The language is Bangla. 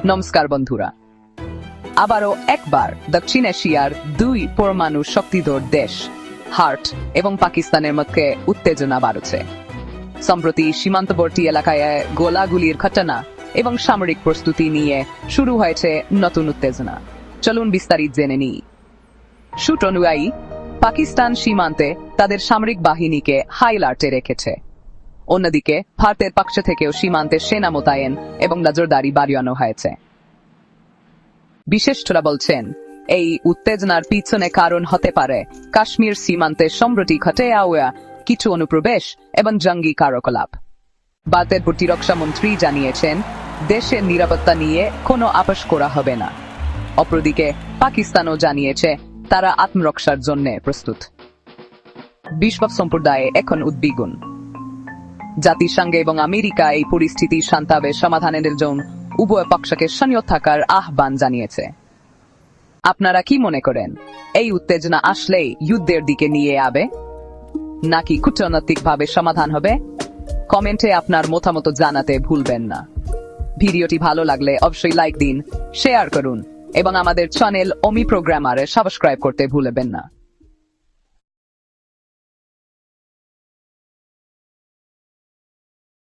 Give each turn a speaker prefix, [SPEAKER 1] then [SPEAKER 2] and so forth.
[SPEAKER 1] নমস্কার বন্ধুরা, আবারও একবার দক্ষিণ এশিয়ার দুই পরমাণু শক্তিধর দেশ ভারত এবং পাকিস্তানের মধ্যে উত্তেজনা বাড়ছে। সম্প্রতি সীমান্তবর্তী এলাকায় গোলাগুলির ঘটনা এবং সামরিক প্রস্তুতি নিয়ে শুরু হয়েছে নতুন উত্তেজনা। চলুন বিস্তারিত জেনে নিই। সূত্র অনুযায়ী পাকিস্তান সীমান্তে তাদের সামরিক বাহিনীকে হাই অ্যালার্টে রেখেছে। অন্যদিকে ভারতের পক্ষ থেকেও সীমান্তে সেনা মোতায়েন এবং নজরদারি বাড়ানো হয়েছে। বিশেষজ্ঞরা বলছেন, এই উত্তেজনার পিছনে কারণ হতে পারে কাশ্মীর সীমান্তে সম্প্রতি ঘটে যাওয়া কিছু অনুপ্রবেশ এবং জঙ্গি কার্যকলাপ। ভারতের প্রতিরক্ষা মন্ত্রী জানিয়েছেন, দেশের নিরাপত্তা নিয়ে কোনো আপোষ করা হবে না। অপরদিকে পাকিস্তানও জানিয়েছে তারা আত্মরক্ষার জন্য প্রস্তুত। বিশ্ব সম্প্রদায় এখন উদ্বিগ্ন। জাতিসংঘ এবং আমেরিকা এই পরিস্থিতি শান্তভাবে সমাধানের জন্য উভয় পক্ষকে সংযত থাকার আহ্বান জানিয়েছে। আপনারা কি মনে করেন, এই উত্তেজনা আসলেই যুদ্ধের দিকে নিয়ে যাবে নাকি কূটনৈতিকভাবে সমাধান হবে? কমেন্টে আপনার মতামত জানাতে ভুলবেন না। ভিডিওটি ভালো লাগলে অবশ্যই লাইক দিন, শেয়ার করুন এবং আমাদের চ্যানেল ওমি প্রোগ্রামারে সাবস্ক্রাইব করতে ভুলবেন না।